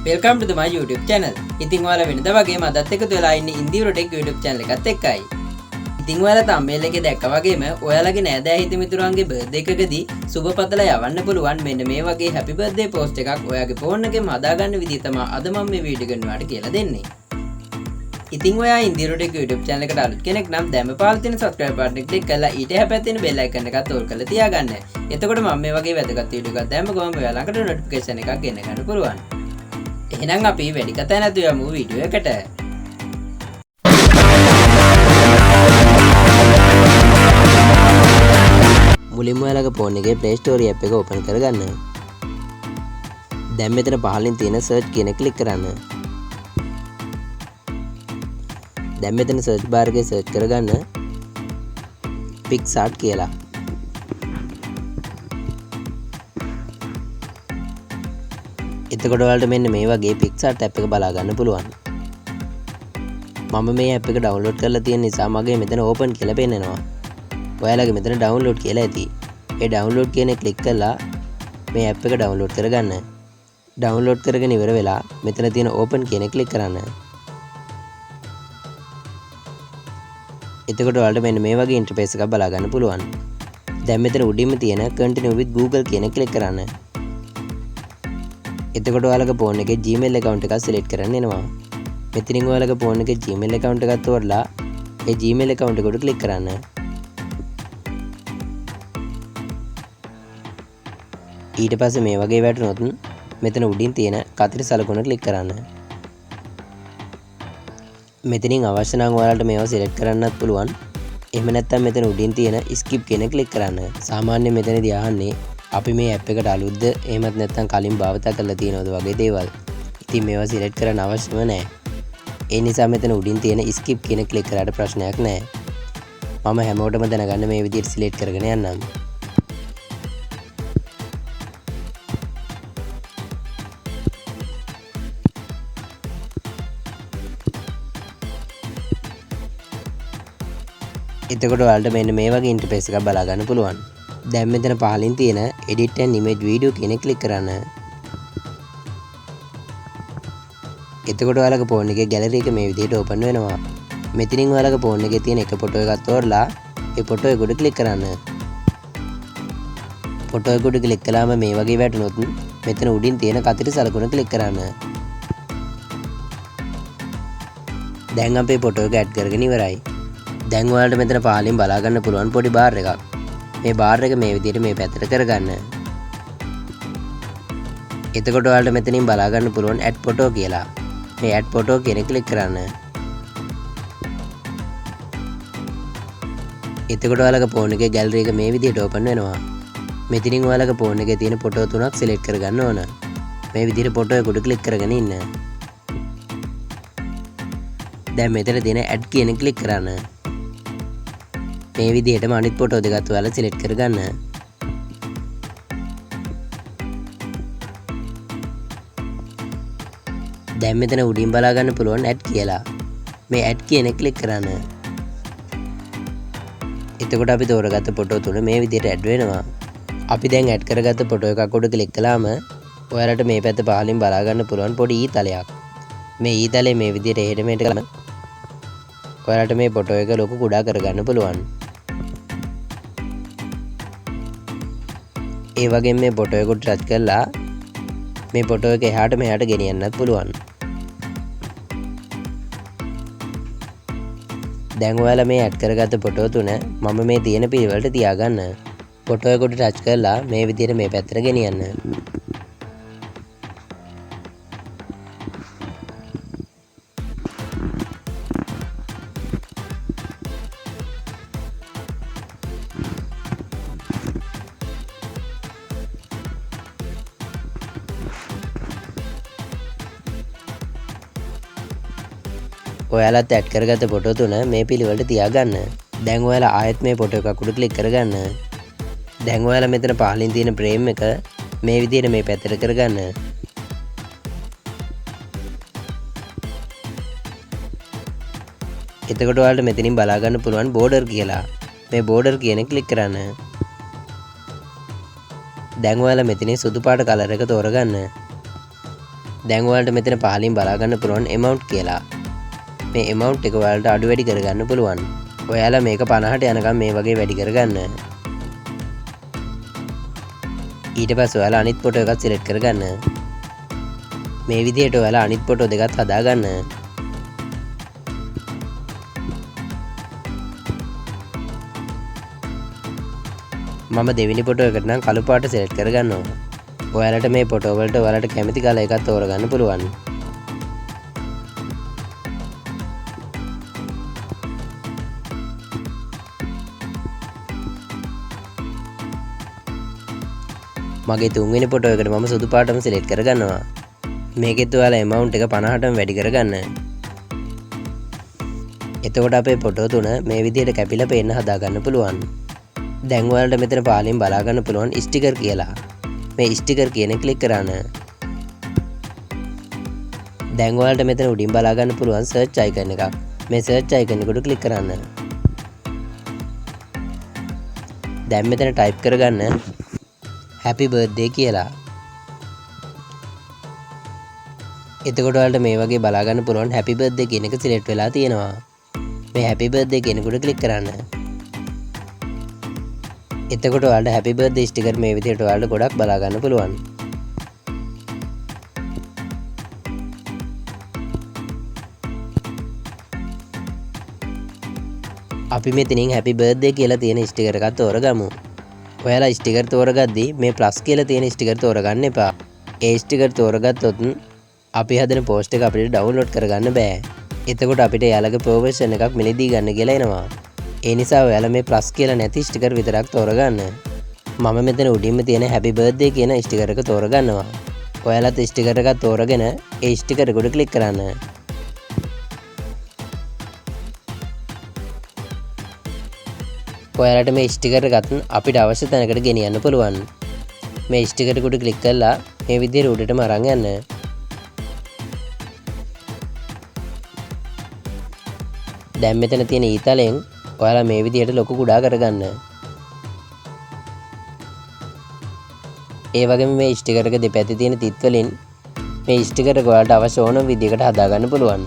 Welcome to the my YouTube channel. ඉතින් ඔයාලා වෙනද වගේම අදත් එකතු වෙලා ඉන්නේ ඉන්දියුර ටෙක් YouTube channel එකත් එක්කයි. ඉතින් ඔයාලා thumbnail එකේ දැක්කා වගේම ඔයාලගේ නෑදෑ හිත මිතුරන්ගේ birthday එකකදී සුබ පතලා යවන්න පුළුවන් මෙන්න මේ වගේ happy birthday post එකක් ඔයාගේ phone එකෙන් හදාගන්න විදිය තමයි අද මම මේ වීඩියෝ එකෙන් ඔයාලට කියලා දෙන්නේ. ඉතින් ඔයා ඉන්දියුර ටෙක් YouTube channel එකට අලුත් කෙනෙක් නම් දැන්ම පාල් තියෙන subscribe button එක click කරලා ඊට එහා පැත්තේ තියෙන bell icon එකත් ඕල් කරලා තියාගන්න. එතකොට මම මේ වගේ වැදගත් වීඩියෝ එකක් දැම්ම ගමන් ඔයා ළඟට notification එකක් ගෙන ගන්න පුළුවන්. එහෙනම් අපි වැඩි කතා නැතුව යමු වීඩියෝ එකට. මුලින්ම ඔයාලගේ ෆෝන් එකේ Play Store app එක open කරගන්න. දැන් මෙතන පහළින් තියෙන search කියන එක click කරන්න. දැන් මෙතන search bar එකේ search කරගන්න PicsArt කියලා. එතකොට ඔයාලට මෙන්න මේ වගේ PicsArt app එක බලා ගන්න පුළුවන්. මම මේ app එක download කරලා තියෙන නිසා මගේ මෙතන open කියලා පෙන්නනවා. ඔයාලගේ මෙතන download කියලා ඇති. ඒ download කියන එක click කරලා මේ app එක download කරගන්න. download කරගෙන ඉවර වෙලා මෙතන තියෙන open කියන එක click කරන්න. එතකොට ඔයාලට මෙන්න මේ වගේ interface එකක් බලා ගන්න පුළුවන්. දැන් මෙතන උඩින්ම තියෙන continue with Google කියන එක click කරන්න. එතකොට ඔයාලගේ ෆෝන් එකේ Gmail account එකක් select කරන්න එනවා. මෙතනින් ඔයාලගේ ෆෝන් එකේ Gmail account එකක් තෝරලා ඒ Gmail account එකට click කරන්න. ඊට පස්සේ මේ වගේ වැටුනොත් මෙතන උඩින් තියෙන කතර සලකුණ click කරන්න. මෙතනින් අවශ්‍ය නම් ඔයාලට මේවා select කරන්නත් පුළුවන්. එහෙම නැත්නම් මෙතන උඩින් තියෙන skip කියන click කරන්න. සාමාන්‍යයෙන් මෙතනදී අහන්නේ අපි මේ app එකට අලුත්ද එහෙමත් නැත්නම් කලින් භාවිතා කරලා තියෙනවද වගේ දේවල්. ඉතින් මේවා select කරන්න අවශ්‍යම නැහැ. ඒ නිසා මෙතන උඩින් තියෙන skip කියන click කරාට ප්‍රශ්නයක් නැහැ. මම හැමෝටම දැනගන්න මේ විදිහට select කරගෙන යන්නම්. එතකොට ඔයාලට මෙන්න මේ වගේ interface එකක් බලා ගන්න පුළුවන්. දැන් මෙතන පහලින් තියෙන edit and image video කියන එක click කරන්න. එතකොට ඔයාලගේ ෆෝන් එකේ gallery එක මේ විදිහට open වෙනවා. මෙතනින් ඔයාලගේ ෆෝන් එකේ තියෙන එක ෆොටෝ එකක් තෝරලා ඒ ෆොටෝ එක උඩ click කරන්න. ෆොටෝ එක උඩ click කළාම මේ වගේ වැටුනොත් මෙතන උඩින් තියෙන කතර සලකුණ click කරන්න. දැන් අපේ ෆොටෝ එක add කරගෙන ඉවරයි. දැන් ඔයාලට මෙතන පහලින් බලා ගන්න පුළුවන් පොඩි බාර් එකක්. මේ බාර් එක මේ විදිහට මේ පැත්තට කරගන්න. එතකොට ඔයාලට මෙතනින් බලා ගන්න පුළුවන් add photo කියලා. මේ add photo කියන එක click කරන්න. එතකොට ඔයාලගේ ෆෝන් එකේ gallery එක මේ විදිහට open වෙනවා. මෙතනින් ඔයාලගේ ෆෝන් එකේ තියෙන ෆොටෝ 3ක් select කරගන්න ඕන. මේ විදිහට ෆොටෝ එක උඩ click කරගෙන ඉන්න. දැන් මෙතන තියෙන add කියන එක click කරන්න. මේ විදිහටම අනිත් ෆොටෝ දෙකත් ඔයාලා select කරගන්න. දැන් මෙතන උඩින් බලා ගන්න පුළුවන් add කියලා. මේ add කියන එක click කරන්න. එතකොට අපි තෝරගත්ත ෆොටෝ තුන මේ විදිහට add වෙනවා. අපි දැන් add කරගත්ත ෆොටෝ එකක් උඩ click කළාම ඔයාලට මේ පැත්ත පහලින් බලා ගන්න පුළුවන් පොඩි ඊතලයක්. මේ ඊතලේ මේ විදිහට එහෙට මෙහෙට කරලා ඔයාලට මේ ෆොටෝ එක ලොකු කුඩා කරගන්න පුළුවන්. ඒ වගේම මේ ෆොටෝ එක ටච් කරලා මේ ෆොටෝ එක එහාට මෙහාට ගෙනියන්නත් පුළුවන්. දැන් ඔයාලා මේ ඇඩ් කරගත්ත ෆොටෝ තුන මම මේ තියෙන පිළිවෙලට තියාගන්න. ෆොටෝ එක උඩ ටච් කරලා මේ විදිහට මේ පැත්තට ගෙනියන්න. ඔයාලත් ඇඩ් කරගත්ත ෆොටෝ තුන මේ පිළිවෙලට තියාගන්න. දැන් ඔයාලා ආයෙත් මේ ෆොටෝ එකක් උඩ ක්ලික් කරගන්න. දැන් ඔයාලා මෙතන පහලින් තියෙන frame එක මේ විදිහට මේ පැත්තට කරගන්න. එතකොට ඔයාලට මෙතනින් බලා ගන්න පුළුවන් border කියලා. මේ border කියන එක ක්ලික් කරන්න. දැන් ඔයාලා මෙතනින් සුදු පාට කලර් එක තෝරගන්න. දැන් ඔයාලට මෙතන පහලින් බලා ගන්න පුළුවන් amount කියලා. මේ amount එක ඔයාලට අඩු වැඩි කරගන්න පුළුවන්. ඔයාලා මේක 50ට යනකම් මේ වගේ වැඩි කරගන්න. ඊට පස්සේ ඔයාලා අනිත් ෆොටෝ එකත් සිලෙක්ට් කරගන්න. මේ විදිහට ඔයාලා අනිත් ෆොටෝ දෙකත් හදාගන්න. මම දෙවෙනි ෆොටෝ එකට නම් කළු පාට සිලෙක්ට් කරගන්නවා. ඔයාලට මේ ෆොටෝ වලට ඔයාලට කැමති කලර් එකක් තෝරගන්න පුළුවන්. මගේ තුන්වෙනි ෆොටෝ එකට මම සුදු පාටම සිලෙක්ට් කරගන්නවා. මේකෙත් ඔයාලා amount එක 50ටම වැඩි කරගන්න. එතකොට අපේ ෆොටෝ තුන මේ විදිහට කැපිලා පේන්න හදාගන්න පුළුවන්. දැන් ඔයාලට මෙතන පහලින් බලා ගන්න පුළුවන් ස්ටිකර් කියලා. මේ ස්ටිකර් කියන ක්ලික් කරන්න. දැන් ඔයාලට මෙතන උඩින් බලා ගන්න පුළුවන් සර්ච් අයිකන් එකක්. මේ සර්ච් අයිකන් එකට ක්ලික් කරන්න. දැන් මෙතන ටයිප් කරගන්න happy birthday කියලා. එතකොට ඔයාලට මේ වගේ බලා ගන්න පුළුවන් happy birthday කියන එක සිලෙක්ට් වෙලා තියෙනවා. මේ happy birthday කියන එකට ක්ලික් කරන්න. එතකොට ඔයාලට happy birthday sticker මේ විදිහට ඔයාලට ගොඩක් බලා ගන්න පුළුවන්. අපි මෙතනින් happy birthday කියලා තියෙන sticker එකක් තෝරගමු. ඔයාලා sticker තෝරගද්දී මේ plus කියලා තියෙන sticker තෝරගන්න එපා. ඒ sticker තෝරගත්තොත් අපි හදන post එක අපිට download කරගන්න බෑ. එතකොට අපිට යාළගේ ප්‍රොෆෙෂන් එකක් මිලදී ගන්න කියලා එනවා. ඒ නිසා ඔයාලා මේ plus කියලා නැති sticker විතරක් තෝරගන්න. මම මෙතන උඩින්ම තියෙන happy birthday කියන sticker එක තෝරගන්නවා. ඔයාලත් sticker එකක් තෝරගෙන ඒ sticker එකට ක්ලික් කරන්න. ඔයාලට මේ sticker එකත් අපිට අවශ්‍ය තැනකට ගෙනියන්න පුළුවන්. මේ sticker එකට ක්ලික් කරලා මේ විදිහට උඩටම අරන් යන්න. දැන් මෙතන තියෙන ඊතලෙන් ඔයාලා මේ විදිහට ලොකු කුඩා කරගන්න. ඒ වගේම මේ ස්ටිකර් එක දෙපැත්තේ තියෙන තිත් වලින් මේ ස්ටිකර් එක ඔයාලට අවශ්‍ය ඕනම විදිහකට හදාගන්න පුළුවන්.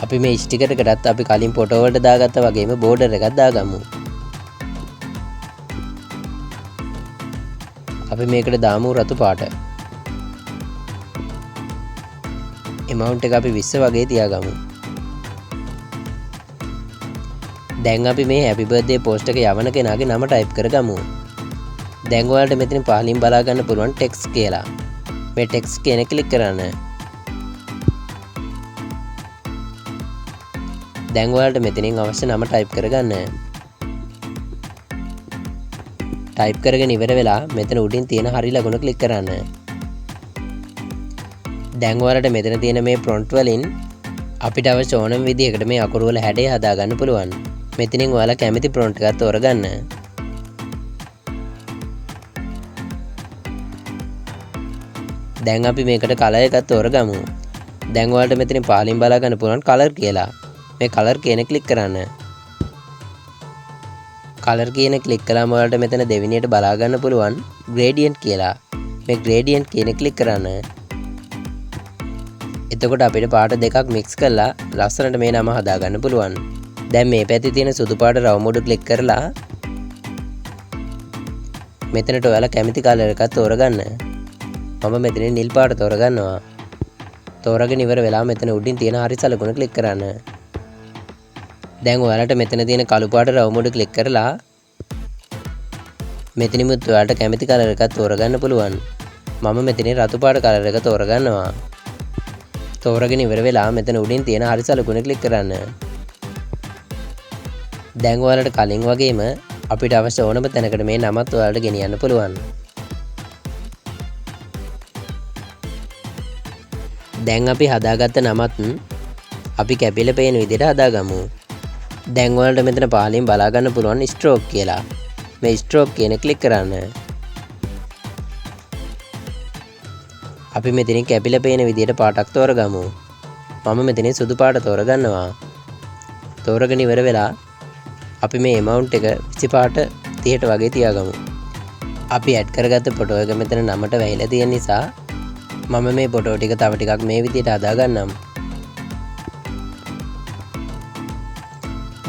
අපි මේ ස්ටිකර් එකටත් අපි කලින් ෆොටෝ වලට දාගත්තා වගේම බෝඩර් එකක් දාගමු. අපි මේකට දාමු රතු පාට. amount එක අපි 20 වගේ තියාගමු. දැන් අපි මේ happy birthday post එක යවන කෙනාගේ නම type කරගමු. දැන් ඔයාලට මෙතන පහලින් බලා ගන්න පුළුවන් text කියලා. මේ text කියන ක්ලික් කරන්න. දැන් ඔයාලට මෙතනින් අවශ්‍ය නම type කරගන්න. type කරගෙන ඉවර වෙලා මෙතන උඩින් තියෙන හරි ලකුණ ක්ලික් කරන්න. දැන් ඔයාලට මෙතන තියෙන මේ prompt වලින් අපිට අවශ්‍ය ඕනම විදිහකට මේ අකුරු වල හැඩය හදාගන්න පුළුවන්. මෙතනින් ඔයාලා කැමති prompt එකක් තෝරගන්න. දැන් අපි මේකට color එකක් තෝරගමු. දැන් ඔයාලට මෙතනින් පහලින් බලා ගන්න පුළුවන් color කියලා. මේ color කියන ක්ලික් කරන්න. color කියන ක්ලික් කළාම ඔයාලට මෙතන දෙවෙනියට බලා ගන්න පුළුවන් gradient කියලා. මේ gradient කියන ක්ලික් කරන්න. එතකොට අපිට පාට දෙකක් මික්ස් කරලා ලස්සනට මේ නම හදාගන්න පුළුවන්. දැන් මේ පැත්තේ තියෙන සුදු පාට රවුමඩු ක්ලික් කරලා මෙතනට ඔයාලා කැමති කලර් එකක් තෝරගන්න. මම මෙතන නිල් පාට තෝරගන්නවා. තෝරගෙන ඉවර වෙලා මෙතන උඩින් තියෙන හරි සලකුණ ක්ලික් කරන්න. දැන් ඔයාලට මෙතන තියෙන කළු පාට රවුමඩු ක්ලික් කරලා මෙතනිමුත් ඔයාලට කැමති කලර් එකක් තෝරගන්න පුළුවන්. මම මෙතන රතු පාට කලර් එක තෝරගන්නවා. තෝරගෙන ඉවර වෙලා මෙතන උඩින් තියෙන හරි සලකුණ ක්ලික් කරන්න. දැන් ඔයාලට කලින් වගේම අපිට අවශ්‍ය ඕනම තැනකට මේ නමත් ඔයාලට ගෙනියන්න පුළුවන්. දැන් අපි හදාගත්ත නමත් අපි කැපිලා පේන විදිහට හදාගමු. දැන් ඔයාලට මෙතන පහලින් බලා ගන්න පුළුවන් stroke කියලා. මේ stroke කියන ක්ලික් කරන්න. අපි මෙතනින් කැපිලා පේන විදිහට පාටක් තෝරගමු. මම මෙතනින් සුදු පාට තෝරගන්නවා. තෝරගෙන ඉවර වෙලා අපි මේ amount එක 20 පාට 30ට වගේ තියාගමු. අපි ඇඩ් කරගත්ත ෆොටෝ එක මෙතන නමට වැහිලා තියෙන නිසා මම මේ ෆොටෝ ටික තව ටිකක් මේ විදිහට හදා ගන්නම්.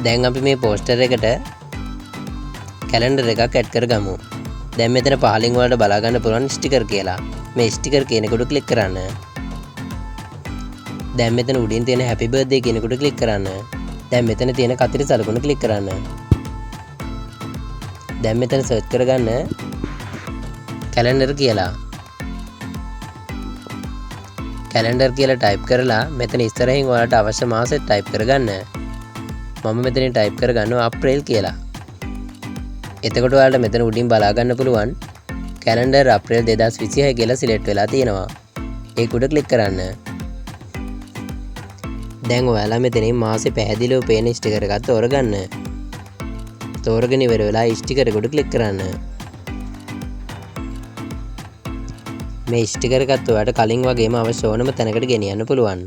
දැන් අපි මේ පෝස්ටර් එකට කැලෙන්ඩර් එකක් ඇඩ් කරගමු. දැන් මෙතන පහලින් වලට බලා ගන්න පුළුවන් ස්ටිකර් කියලා. මේ ස්ටිකර් කියන එකට ක්ලික් කරන්න. දැන් මෙතන උඩින් තියෙන හැපි බර්ත්ඩේ කියන එකට ක්ලික් කරන්න. දැන් මෙතන තියෙන කතිරි සලකුණ ක්ලික් කරන්න. දැන් මෙතන සර්ච් කරගන්න කැලෙන්ඩර් කියලා. කැලෙන්ඩර් කියලා ටයිප් කරලා මෙතන ඉස්සරහින් ඔයාලට අවශ්‍ය මාසෙ ටයිප් කරගන්න. මම මෙතනින් ටයිප් කරගන්නවා අප්‍රේල් කියලා. එතකොට ඔයාලට මෙතන උඩින් බලා ගන්න පුළුවන් කැලෙන්ඩර් අප්‍රේල් 2026 කියලා සිලෙක්ට් වෙලා තියෙනවා. ඒක උඩ ක්ලික් කරන්න. දැන් ඔයාලා මෙතනින් මාසෙ පැහැදිලිව පේන ස්ටිකර් එකක් තෝරගන්න. තෝරගෙන ඉවර වෙලා ස්ටිකර් එකට ක්ලික් කරන්න. මේ ස්ටිකර් එකත් ඔයාලට කලින් වගේම අවශ්‍ය ඕනම තැනකට ගෙනියන්න පුළුවන්.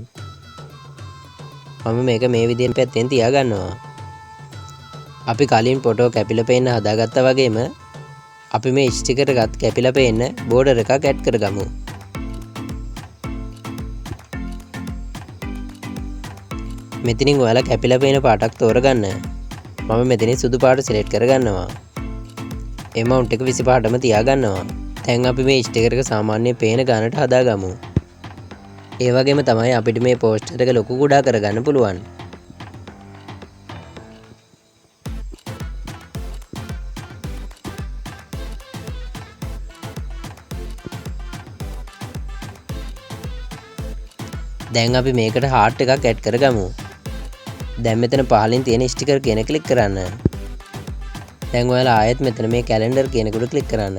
මම මේක මේ විදිහෙන් පැත්තෙන් තියාගන්නවා. අපි කලින් ෆොටෝ කැපිලා පේන්න හදාගත්තා වගේම අපි මේ ස්ටිකර් එකත් කැපිලා පේන්න බෝඩර් එකක් ඇඩ් කරගමු. මෙතනින් ඔයාලා කැපිලා පේන පාටක් තෝරගන්න. මම මෙතනින් සුදු පාට සිලෙක්ට් කරගන්නවා. amount එක 25ටම තියාගන්නවා. දැන් අපි මේ ස්ටිකර් එක සාමාන්‍ය පේන ගානට හදාගමු. ඒ වගේම තමයි අපිට මේ පෝස්ටර් එක ලොකු කුඩා කරගන්න පුළුවන්. දැන් අපි මේකට heart එකක් ඇඩ් කරගමු. දැන් මෙතන පහලින් තියෙන ස්ටිකර් කියන ක්ලික් කරන්න. දැන් ඔයාලා ආයෙත් මෙතන මේ කැලෙන්ඩර් කියන එකට ක්ලික් කරන්න.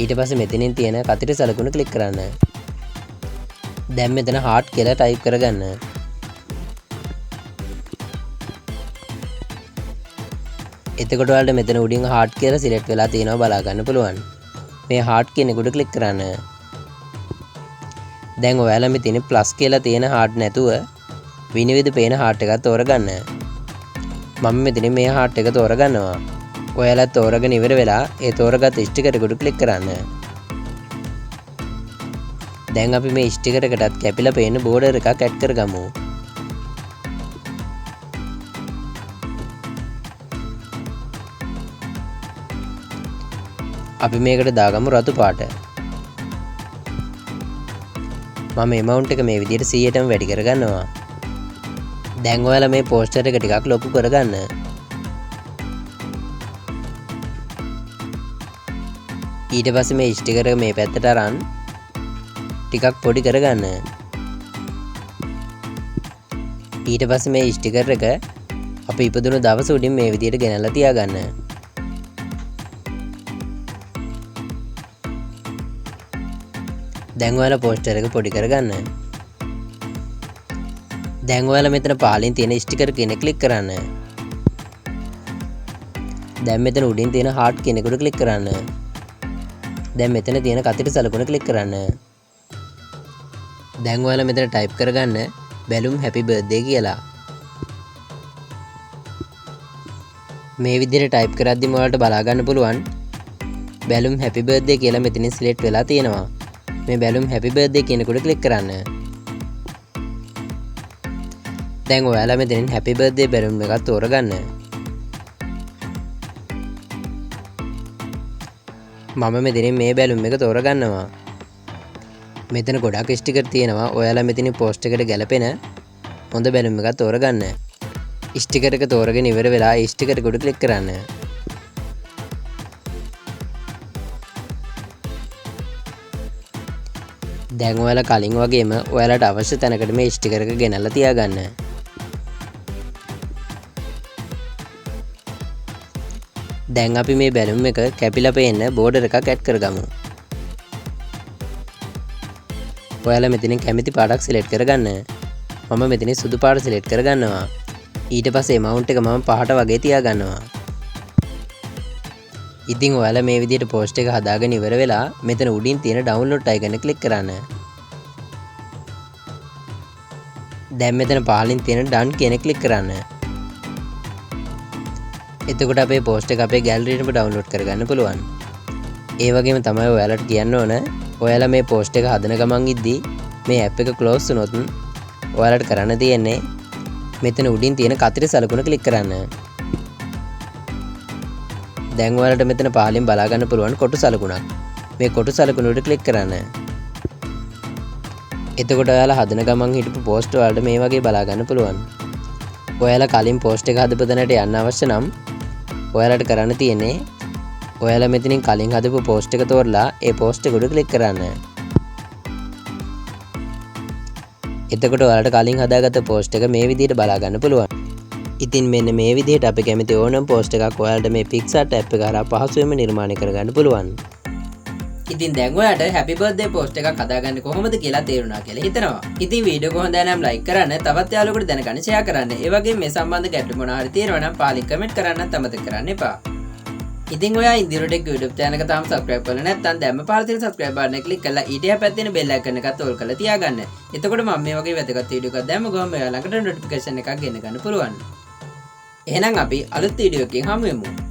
ඊට පස්සේ මෙතනින් තියෙන කතිරි සලකුණ ක්ලික් කරන්න. දැන් මෙතන heart කියලා ටයිප් කරගන්න. එතකොට ඔයාලට මෙතන උඩින් heart කියලා සිලෙක්ට් වෙලා තියෙනවා බලා ගන්න පුළුවන්. මේ heart කියන එකට ක්ලික් කරන්න. දැන් ඔයාලා මෙතන ප්ලස් කියලා තියෙන heart නැතුව විනිවිද පේන heart එකක් තෝරගන්න. මම මෙතන මේ heart එක තෝරගන්නවා. ඔයාලා තෝරගෙන ඉවර වෙලා ඒ තෝරගත් ස්ටිකර් එකට ක්ලික් කරන්න. දැන් අපි මේ ස්ටිකර් එකටත් කැපිලා පේන බෝඩර් එකක් ඇඩ් කරගමු. අපි මේකට දාගමු රතු පාට. මම amount එක මේ විදිහට 100ටම වැඩි කරගන්නවා. දැන් ඔයාලා මේ පෝස්ටර් එක ටිකක් ලොකු කරගන්න. ඊට පස්සේ මේ ස්ටිකර් එක මේ පැත්තට අරන් ටිකක් පොඩි කරගන්න. ඊට පස්සේ මේ ස්ටිකර් එක අපි ඉපදුණු දවස උඩින් මේ විදිහට ගෙනල්ලා තියාගන්න. දැන් ඔයාලා පෝස්ටර් එක පොඩි කරගන්න. දැන් ඔයාලා මෙතන පහලින් තියෙන ස්ටිකර් කියන ක්ලික් කරන්න. දැන් මෙතන උඩින් තියෙන heart කියන එකට ක්ලික් කරන්න. දැන් මෙතන තියෙන කතිරි සලකුණ ක්ලික් කරන්න. දැන් ඔයාලා මෙතන ටයිප් කරගන්න බැලුම් happy birthday කියලා. මේ විදිහට ටයිප් කරද්දිම ඔයාලට බලා ගන්න පුළුවන් බැලුම් happy birthday කියලා මෙතනින් සිලෙක්ට් වෙලා තියෙනවා. මේ බැලුම් happy birthday කියන එකට ක්ලික් කරන්න. දැන් ඔයාලා මෙතනින් happy birthday බැලුම් එකක් තෝරගන්න. මම මෙතනින් මේ බැලුම් එක තෝරගන්නවා. මෙතන ගොඩක් ස්ටිකර් තියෙනවා. ඔයාලා මෙතනින් පෝස්ට් එකට ගැලපෙන හොඳ බැලුම් එකක් තෝරගන්න. ස්ටිකර් එක තෝරගෙන ඉවර වෙලා ස්ටිකර් එකට ක්ලික් කරන්න. දැන් ඔයාලා කලින් වගේම ඔයාලට අවශ්‍ය තැනකට මේ ස්ටිකර් එක ගෙනල්ලා තියාගන්න. දැන් අපි මේ බැලුම් එක කැපිලා පේන්න බෝඩර් එකක් ඇඩ් කරගමු. ඔයාලා මෙතනින් කැමති පාටක් සිලෙක්ට් කරගන්න. මම මෙතනින් සුදු පාට සිලෙක්ට් කරගන්නවා. ඊට පස්සේ amount එක මම 5ට වගේ තියාගන්නවා. ඉතින් ඔයාලා මේ විදිහට පෝස්ට් එක හදාගෙන ඉවර වෙලා මෙතන උඩින් තියෙන ඩවුන්ලෝඩ් අයිකන් එක ක්ලික් කරන්න. දැන් මෙතන පහලින් තියෙන done කියන ක්ලික් කරන්න. එතකොට අපේ පෝස්ට් එක අපේ ගෑලරියටම ඩවුන්ලෝඩ් කරගන්න පුළුවන්. ඒ වගේම තමයි ඔයාලට කියන්න ඕන ඔයාලා මේ පෝස්ට් එක හදන ගමන් ඉද්දී මේ ඇප් එක ක්ලෝස් වුණොත් ඔයාලට කරන්න තියෙන්නේ මෙතන උඩින් තියෙන කතර සලකුණ ක්ලික් කරන්න. දැන් ඔයාලට මෙතන පහලින් බලා ගන්න පුළුවන් කොටු සලකුණක්. මේ කොටු සලකුණ උඩ ක්ලික් කරන්න. එතකොට ඔයාලා හදන ගමන් හිටපු පෝස්ට් වලට මේ වගේ බලා ගන්න පුළුවන්. ඔයාලා කලින් පෝස්ට් එක හදපු තැනට යන්න අවශ්‍ය නම් ඔයාලට කරන්න තියෙන්නේ ඔයාලා මෙතනින් කලින් හදපු පෝස්ට් එක තෝරලා ඒ පෝස්ට් එක උඩ ක්ලික් කරන්න. එතකොට ඔයාලට කලින් හදාගත්ත පෝස්ට් එක මේ විදිහට බලා ගන්න පුළුවන්. ඉතින් මෙන්න මේ විදිහට අපි කැමති ඕනම පෝස්ට් එකක් ඔයාලට මේ PicsArt app එක හරහා පහසුවෙන්ම නිර්මාණය කරගන්න පුළුවන්. ඉතින් දැන් ඔයාලට happy birthday post එකක් හදාගන්න කොහොමද කියලා තේරුණා කියලා හිතනවා. ඉතින් වීඩියෝ එක හොඳයි නම් like කරන්න, තවත් යාළුවෙකුට දැනගන්න share කරන්න. ඒ වගේම මේ සම්බන්ධ ගැටලු මොනවා හරි තියෙනවා නම් පාලින් comment කරන්නත් අමතක කරන්න එපා. ඉතින් ඔයා ඉන්දියුරු ටෙක් YouTube channel එක තාම subscribe කරලා නැත්නම් දැන්ම පහළ තියෙන subscribe button එක click කරලා ඊට එහා පැත්තේ bell icon එකත් all කරලා තියාගන්න. එතකොට මම මේ වගේ වැදගත් වීඩියෝ එකක් දැම්ම ගමන් ඔයා ළඟට notification එකක් ගෙන ගන්න පුළුවන්. එහෙනම් අපි අලුත් වීඩියෝ එකකින් හමු වෙමු.